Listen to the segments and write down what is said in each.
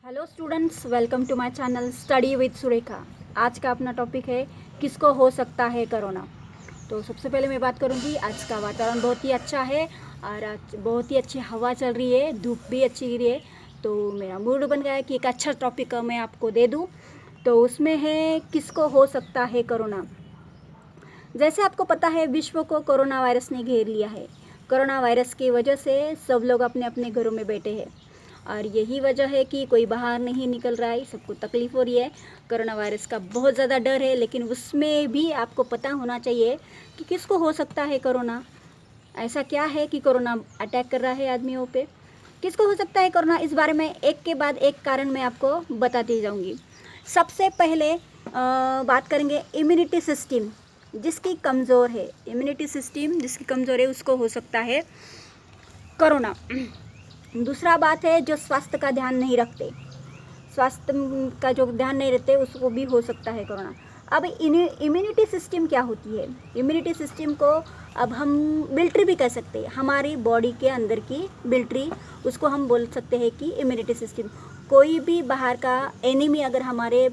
Hello students, welcome to my channel study with Surekha. आज का अपना टॉपिक है किसको हो सकता है कोरोना। तो सबसे पहले मैं बात करूंगी, आज का वातावरण बहुत ही अच्छा है और आज बहुत ही अच्छी हवा चल रही है, धूप भी अच्छी गिरी है। तो मेरा मूड बन गया है कि एक अच्छा टॉपिक मैं आपको दे दूं। तो उसमें है किसको हो सकता है कोरोना। जैसे आपको पता है, विश्व को कोरोना वायरस ने घेर लिया है। कोरोना वायरस की वजह से सब लोग अपने अपने घरों में बैठे हैं और यही वजह है कि कोई बाहर नहीं निकल रहा है, सबको तकलीफ़ हो रही है। कोरोना वायरस का बहुत ज़्यादा डर है, लेकिन उसमें भी आपको पता होना चाहिए कि किसको हो सकता है कोरोना। ऐसा क्या है कि कोरोना अटैक कर रहा है आदमियों पे। किसको हो सकता है कोरोना, इस बारे में एक के बाद एक कारण मैं आपको बताती जाऊंगी। सबसे पहले बात करेंगे इम्यूनिटी सिस्टम जिसकी कमज़ोर है। इम्यूनिटी सिस्टम जिसकी कमज़ोर है उसको हो सकता है कोरोना। दूसरा बात है जो स्वास्थ्य का ध्यान नहीं रखते, स्वास्थ्य का जो ध्यान नहीं रखते उसको भी हो सकता है कोरोना। अब इम्यूनिटी सिस्टम क्या होती है? इम्यूनिटी सिस्टम को अब हम मिलिट्री भी कह सकते हैं, हमारी बॉडी के अंदर की मिलिट्री, उसको हम बोल सकते हैं कि इम्यूनिटी सिस्टम। कोई भी बाहर का एनिमी अगर हमारे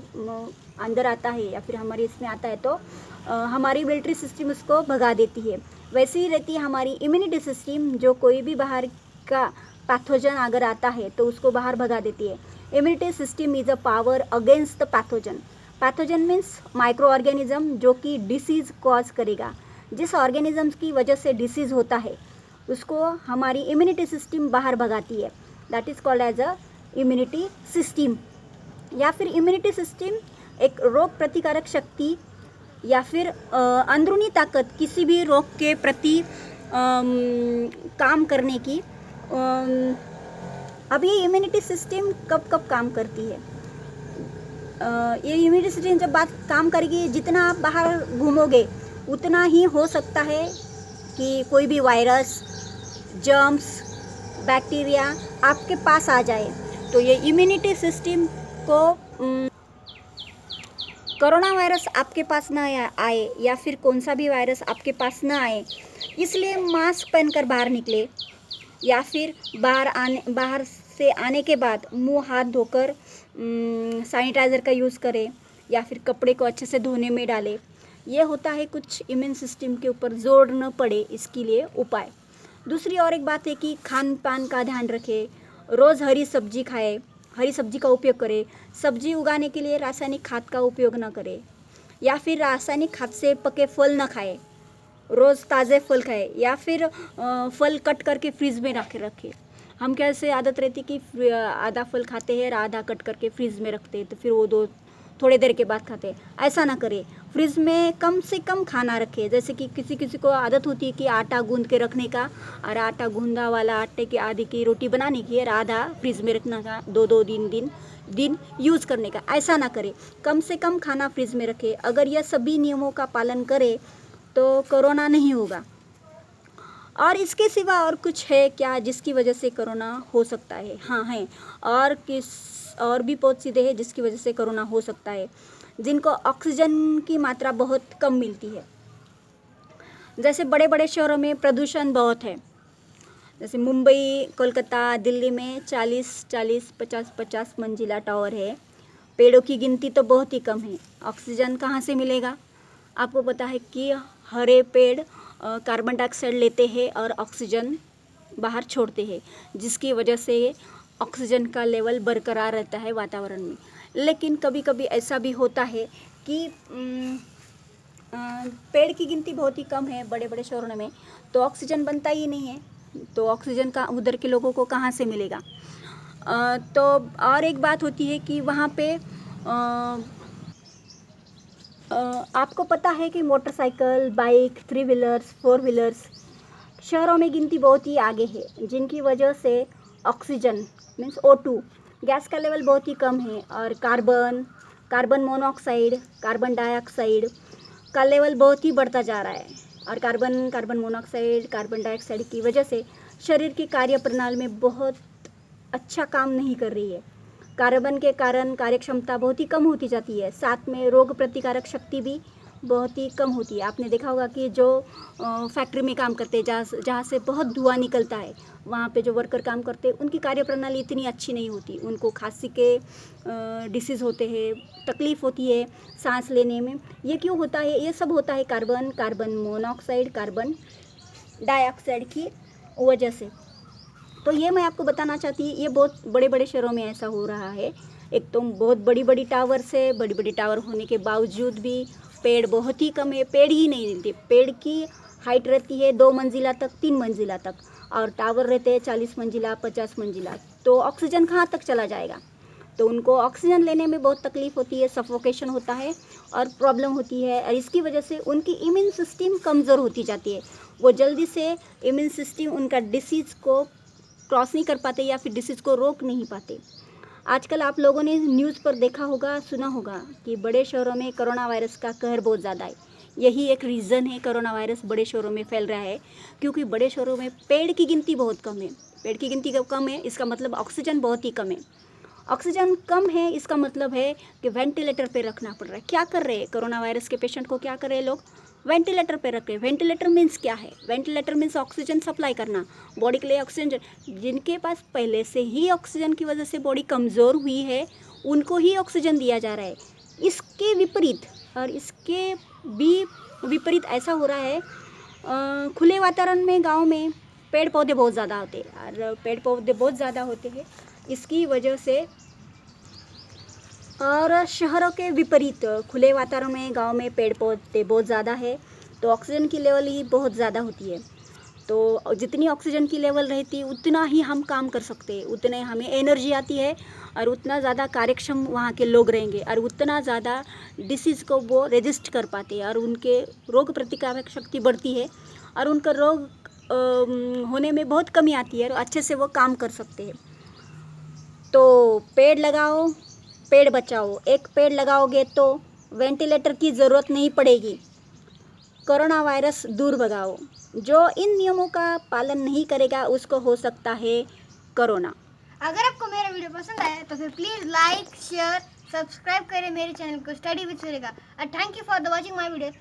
अंदर आता है या फिर हमारे इसमें आता है तो हमारी मिलिट्री सिस्टम उसको भगा देती है। वैसे ही रहती है हमारी इम्यूनिटी सिस्टम, जो कोई भी बाहर का पैथोजन अगर आता है तो उसको बाहर भगा देती है। Immunity system is a power against the pathogen. Pathogen means micro organism जो कि डिसीज़ कॉज करेगा। जिस ऑर्गेनिज्म की वजह से डिसीज़ होता है उसको हमारी इम्यूनिटी सिस्टम बाहर भगाती है। That is called as a immunity system. या फिर इम्यूनिटी सिस्टम एक रोग प्रतिकारक शक्ति या फिर अंदरूनी ताकत किसी भी रोग के प्रति काम करने की। अब ये इम्यूनिटी सिस्टम कब कब काम करती है? ये इम्यूनिटी सिस्टम जब बात काम करेगी, जितना आप बाहर घूमोगे उतना ही हो सकता है कि कोई भी वायरस, जर्म्स, बैक्टीरिया आपके पास आ जाए। तो ये इम्यूनिटी सिस्टम को कोरोना वायरस आपके पास ना आए या फिर कौन सा भी वायरस आपके पास ना आए, इसलिए मास्क पहनकर बाहर निकले या फिर बाहर से आने के बाद मुंह हाथ धोकर सैनिटाइज़र का यूज़ करें या फिर कपड़े को अच्छे से धोने में डालें। ये होता है कुछ इम्यून सिस्टम के ऊपर जोर न पड़े इसके लिए उपाय। दूसरी और एक बात है कि खान पान का ध्यान रखें, रोज़ हरी सब्जी खाएं, हरी सब्जी का उपयोग करें। सब्जी उगाने के लिए रासायनिक खाद का उपयोग न करें या फिर रासायनिक खाद से पके फल न खाएं। रोज़ ताज़े फल खाएं या फिर फल कट करके फ्रीज में रखें। हम कैसे आदत रहती कि आधा फल खाते हैं और आधा कट करके फ्रीज में रखते हैं, तो फिर वो दो थोड़ी देर के बाद खाते हैं। ऐसा ना करें। फ्रिज में कम से कम खाना रखें। जैसे कि किसी किसी को आदत होती है कि आटा गूंद के रखने का, और आटा गूंदा वाला आटे की आधी की रोटी बनाने की और आधा फ्रिज में रखना का, दो दो दिन यूज़ करने का। ऐसा ना करें, कम से कम खाना फ्रिज में रखें। अगर यह सभी नियमों का पालन करें तो कोरोना नहीं होगा। और इसके सिवा और कुछ है क्या जिसकी वजह से कोरोना हो सकता है? हाँ है, और भी बहुत सीधे हैं जिसकी वजह से कोरोना हो सकता है। जिनको ऑक्सीजन की मात्रा बहुत कम मिलती है। जैसे बड़े बड़े शहरों में प्रदूषण बहुत है, जैसे मुंबई, कोलकाता, दिल्ली में 40-40, 50-50 मंजिला टावर है। पेड़ों की गिनती तो बहुत ही कम है। ऑक्सीजन कहाँ से मिलेगा? आपको पता है कि हरे पेड़ कार्बन डाइऑक्साइड लेते हैं और ऑक्सीजन बाहर छोड़ते हैं, जिसकी वजह से ऑक्सीजन का लेवल बरकरार रहता है वातावरण में। लेकिन कभी कभी ऐसा भी होता है कि पेड़ की गिनती बहुत ही कम है बड़े बड़े शहरों में, तो ऑक्सीजन बनता ही नहीं है। तो ऑक्सीजन का उधर के लोगों को कहाँ से मिलेगा? तो और एक बात होती है कि वहाँ पे आपको पता है कि मोटरसाइकिल, बाइक, 3 व्हीलर्स, 4 व्हीलर्स शहरों में गिनती बहुत ही आगे है, जिनकी वजह से ऑक्सीजन मीन्स O2 गैस का लेवल बहुत ही कम है और कार्बन मोनोऑक्साइड, कार्बन डाइऑक्साइड का लेवल बहुत ही बढ़ता जा रहा है। और कार्बन मोनोऑक्साइड, कार्बन डाइऑक्साइड की वजह से शरीर की कार्य प्रणाली में बहुत अच्छा काम नहीं कर रही है। कार्बन के कारण कार्य क्षमता बहुत ही कम होती जाती है। साथ में रोग प्रतिकारक शक्ति भी बहुत ही कम होती है। आपने देखा होगा कि जो फैक्ट्री में काम करते हैं, जहाँ से बहुत धुआं निकलता है, वहाँ पे जो वर्कर काम करते हैं उनकी कार्यप्रणाली इतनी अच्छी नहीं होती। उनको खांसी के डिसीज़ होते हैं, तकलीफ़ होती है सांस लेने में। ये क्यों होता है? ये सब होता है कार्बन मोनोऑक्साइड, कार्बन डाइऑक्साइड की वजह से। तो ये मैं आपको बताना चाहती, ये बहुत बड़े बड़े शहरों में ऐसा हो रहा है। एक तो बहुत बड़ी बड़ी टावर्स है, बड़ी बड़ी टावर होने के बावजूद भी पेड़ बहुत ही कम है, पेड़ ही नहीं मिलते। पेड़ की हाइट रहती है 2 मंजिला तक, 3 मंजिला तक, और टावर रहते हैं 40 मंजिला 50 मंजिला। तो ऑक्सीजन कहाँ तक चला जाएगा? तो उनको ऑक्सीजन लेने में बहुत तकलीफ़ होती है, सफोकेशन होता है और प्रॉब्लम होती है, और इसकी वजह से उनकी इम्यून सिस्टम कमज़ोर होती जाती है। वो जल्दी से इम्यून सिस्टम उनका डिसीज़ को क्रॉस नहीं कर पाते या फिर डिसीज़ को रोक नहीं पाते। आजकल आप लोगों ने न्यूज़ पर देखा होगा, सुना होगा कि बड़े शहरों में कोरोना वायरस का कहर बहुत ज़्यादा है। यही एक रीज़न है कोरोना वायरस बड़े शहरों में फैल रहा है, क्योंकि बड़े शहरों में पेड़ की गिनती बहुत कम है। पेड़ की गिनती कम है, इसका मतलब ऑक्सीजन बहुत ही कम है। ऑक्सीजन कम है, इसका मतलब है कि वेंटिलेटर पे रखना पड़ रहा है। क्या कर रहे हैं कोरोना वायरस के पेशेंट को? क्या कर रहे हैं लोग? वेंटिलेटर पे रख रहे हैं। वेंटिलेटर मीन्स क्या है? वेंटिलेटर मीन्स ऑक्सीजन सप्लाई करना, बॉडी के लिए ऑक्सीजन। जिनके पास पहले से ही ऑक्सीजन की वजह से बॉडी कमज़ोर हुई है, उनको ही ऑक्सीजन दिया जा रहा है। इसके विपरीत, और इसके भी विपरीत ऐसा हो रहा है, खुले वातावरण में गाँव में पेड़ पौधे बहुत ज़्यादा होते हैं, और पेड़ पौधे बहुत ज़्यादा होते हैं इसकी वजह से। और शहरों के विपरीत खुले वातावरण में गांव में पेड़ पौधे बहुत ज़्यादा है, तो ऑक्सीजन की लेवल ही बहुत ज़्यादा होती है। तो जितनी ऑक्सीजन की लेवल रहती है उतना ही हम काम कर सकते हैं, उतने हमें एनर्जी आती है, और उतना ज़्यादा कार्यक्षम वहाँ के लोग रहेंगे, और उतना ज़्यादा डिसीज़ को वो रेजिस्ट कर पाते हैं, और उनके रोग प्रतिकारक शक्ति बढ़ती है, और उनका रोग होने में बहुत कमी आती है, और अच्छे से वो काम कर सकते हैं। तो पेड़ लगाओ, पेड़ बचाओ। एक पेड़ लगाओगे तो वेंटिलेटर की ज़रूरत नहीं पड़ेगी। कोरोना वायरस दूर भगाओ। जो इन नियमों का पालन नहीं करेगा उसको हो सकता है कोरोना। अगर आपको मेरा वीडियो पसंद आया तो फिर प्लीज़ लाइक शेयर सब्सक्राइब करें मेरे चैनल को study with Surekha. Thank you for the watching my video.